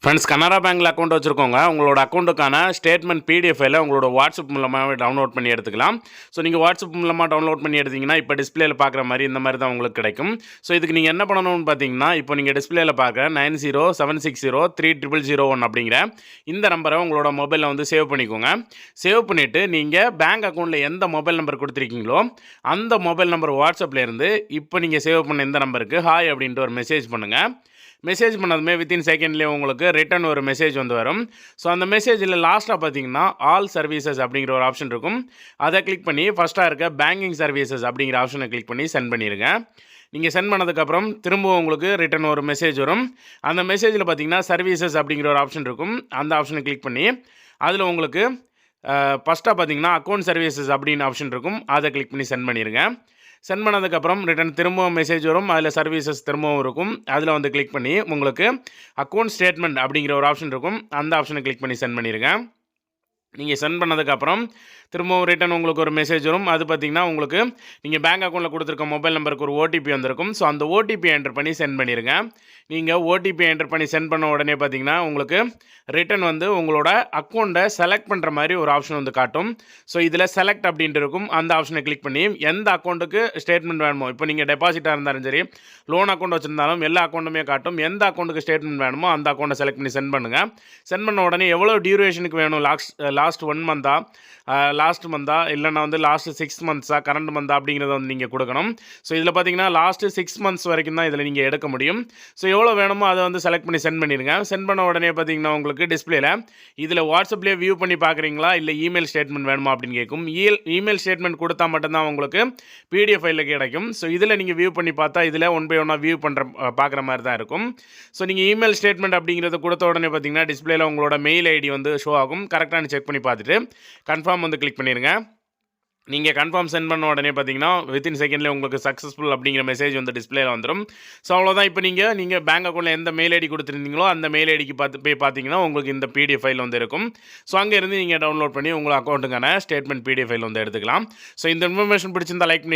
Friends, Canara பேங்க்கில் account வச்சுருக்கோங்க. உங்களோட அக்கௌண்ட்டுக்கான statement PDF ஃபைலை உங்களோட வாட்ஸ்அப் மூலமாகவே டவுன்லோட் பண்ணி எடுத்துக்கலாம். ஸோ நீங்கள் வாட்ஸ்அப் மூலமாக டவுன்லோட் பண்ணி எடுத்தீங்கன்னா, இப்போ டிஸ்பிளேல பார்க்குற மாதிரி இந்த மாதிரி தான் உங்களுக்கு கிடைக்கும். ஸோ இதுக்கு நீங்கள் என்ன பண்ணணும்னு பார்த்தீங்கன்னா, இப்போ நீங்கள் டிஸ்பிளேல பார்க்குற 9076030001 அப்படிங்கிற இந்த நம்பரை உங்களோட மொபைலில் வந்து சேவ் பண்ணிக்கோங்க. சேவ் பண்ணிவிட்டு நீங்கள் பேங்க் அக்கௌண்ட்டில் எந்த மொபைல் நம்பர் கொடுத்துருக்கீங்களோ அந்த மொபைல் நம்பர் வாட்ஸ்அப்லேருந்து இப்போ நீங்கள் சேவ் பண்ண இந்த நம்பருக்கு ஹாய் அப்படின்ட்டு ஒரு மெசேஜ் பண்ணுங்கள். மெசேஜ் பண்ணதுமே வித்தின் செகண்ட்லேயே உங்களுக்கு ரிட்டன் ஒரு மெசேஜ் வந்து வரும். ஸோ அந்த மெசேஜில் லாஸ்ட்டாக பார்த்தீங்கன்னா ஆல் சர்வீசஸ் அப்படிங்கிற ஒரு ஆப்ஷன் இருக்கும். அதை கிளிக் பண்ணி ஃபஸ்ட்டாக இருக்க பேங்கிங் சர்வீசஸ் அப்படிங்கிற ஆப்ஷனை கிளிக் பண்ணி சென்ட் பண்ணிடுங்க. நீங்கள் சென்ட் பண்ணதுக்கப்புறம் திரும்பவும் உங்களுக்கு ரிட்டன் ஒரு மெசேஜ் வரும். அந்த மெசேஜில் பார்த்தீங்கன்னா சர்வீசஸ் அப்படிங்கிற ஒரு ஆப்ஷன் இருக்கும். அந்த ஆப்ஷனை கிளிக் பண்ணி அதில் உங்களுக்கு ஃபஸ்ட்டாக பார்த்தீங்கன்னா அக்கௌண்ட் சர்வீசஸ் அப்படின்னு ஆப்ஷன் இருக்கும். அதை கிளிக் பண்ணி சென்ட் பண்ணிடுங்க. சென்ட் பண்ணதுக்கப்புறம் ரிட்டன் திரும்பவும் மெசேஜ் வரும். அதில் சர்வீசஸ் திரும்பவும் இருக்கும். அதில் வந்து கிளிக் பண்ணி உங்களுக்கு அக்கௌண்ட் ஸ்டேட்மெண்ட் அப்படிங்கிற ஒரு ஆப்ஷன் இருக்கும். அந்த ஆப்ஷனை கிளிக் பண்ணி சென்ட் பண்ணிடுங்க. நீங்கள் சென்ட் பண்ணதுக்கப்புறம் திரும்பவும் ரிட்டன் உங்களுக்கு ஒரு மெசேஜ் வரும். அது பார்த்திங்கன்னா உங்களுக்கு நீங்கள் பேங்க் அக்கௌண்ட்டில் கொடுத்துருக்க மொபைல் நம்பருக்கு ஒரு ஓடிபி வந்திருக்கும். ஸோ அந்த ஓடிபி என்டர் பண்ணி சென்ட் பண்ணிடுங்க. நீங்கள் ஓடிபி என்டர் பண்ணி சென்ட் பண்ண உடனே பார்த்திங்கன்னா உங்களுக்கு ரிட்டன் வந்து உங்களோட அக்கௌண்ட்டை செலக்ட் பண்ணுற மாதிரி ஒரு ஆப்ஷன் வந்து காட்டும். ஸோ இதில் செலக்ட் அப்படின்ட்டு இருக்கும். அந்த ஆப்ஷனை கிளிக் பண்ணி எந்த அக்கௌண்ட்டுக்கு ஸ்டேட்மெண்ட் வேணுமோ, இப்போ நீங்கள் டெபாசிட்டாக இருந்தாலும் சரி, லோன் அக்கௌண்ட் வச்சுருந்தாலும் எல்லா அக்கௌண்ட்டுமே காட்டும். எந்த அக்கௌண்ட்டுக்கு ஸ்டேட்மெண்ட் வேணுமோ அந்த அக்கௌண்ட்டை செலக்ட் பண்ணி சென்ட் பண்ணுங்கள். சென்ட் பண்ண உடனே எவ்வளோ டியூரேஷனுக்கு வேணும், லாஸ்ட் 1 மந்த்தா, லாஸ்ட் மந்த்தா, இல்லைனா வந்து லாஸ்ட் 6 மந்த்ஸா, கரண்ட் மந்த்தா அப்படிங்கிறத வந்து நீங்கள் கொடுக்கணும். ஸோ இதில் பார்த்தீங்கன்னா லாஸ்ட்டு 6 மந்த்ஸ் வரைக்கும் தான் இதில் நீங்கள் எடுக்க முடியும். ஸோ எவ்வளோ வேணுமோ அதை வந்து செலக்ட் பண்ணி சென்ட் பண்ணிடுங்க. சென்ட் பண்ண உடனே பார்த்தீங்கன்னா உங்களுக்கு டிஸ்பிளேல இதில் வாட்ஸ்அப்லேயே வியூ பண்ணி பார்க்குறீங்களா இல்லை இமெயில் ஸ்டேட்மெண்ட் வேணுமா அப்படின்னு கேட்கும். இமெயில் ஸ்டேட்மெண்ட் கொடுத்தா மட்டும்தான் உங்களுக்கு பிடிஎஃப் ஃபைலில் கிடைக்கும். ஸோ இதில் நீங்கள் வியூ பண்ணி பார்த்தா இதில் 1 by 1 வியூ பார்க்குற மாதிரி தான் இருக்கும். ஸோ நீங்கள் இமெயில் ஸ்டேட்மெண்ட் அப்படிங்கிறத கொடுத்த உடனே பார்த்தீங்கன்னா டிஸ்பிளேல உங்களோட மெயில் ஐடி வந்து ஷோ ஆகும். கரெக்டானு செக் பண்ணி பார்த்துட்டு கன்ஃபார்ம் வந்து கிளிக் பண்ணிடுங்க. நீங்கள் கன்ஃபார்ம் சென்ட் பண்ண உடனே பார்த்தீங்கன்னா வித்தின் செகண்ட்லேயே உங்களுக்கு சக்ஸஸ்ஃபுல் அப்படிங்கிற மெசேஜ் வந்து டிஸ்பிளேல வந்துடும். ஸோ அவ்வளோதான். இப்போ நீங்கள் பேங்க் அக்கௌண்ட்டில் எந்த மெயில் ஐடி கொடுத்துருந்தீங்களோ அந்த மெயில் ஐடிக்கு போய் பார்த்தீங்கன்னா உங்களுக்கு இந்த பிடிஎஃப் ஃபைல் வந்து இருக்கும். ஸோ அங்கேருந்து நீங்கள் டவுன்லோட் பண்ணி உங்கள் அக்கௌண்ட்டுக்கான ஸ்டேட்மெண்ட் பிடிஎஃப் ஃபைல் வந்து எடுத்துக்கலாம். ஸோ இந்த இன்ஃபர்மேஷன் பிடிச்சிருந்தா லைக் பண்ணி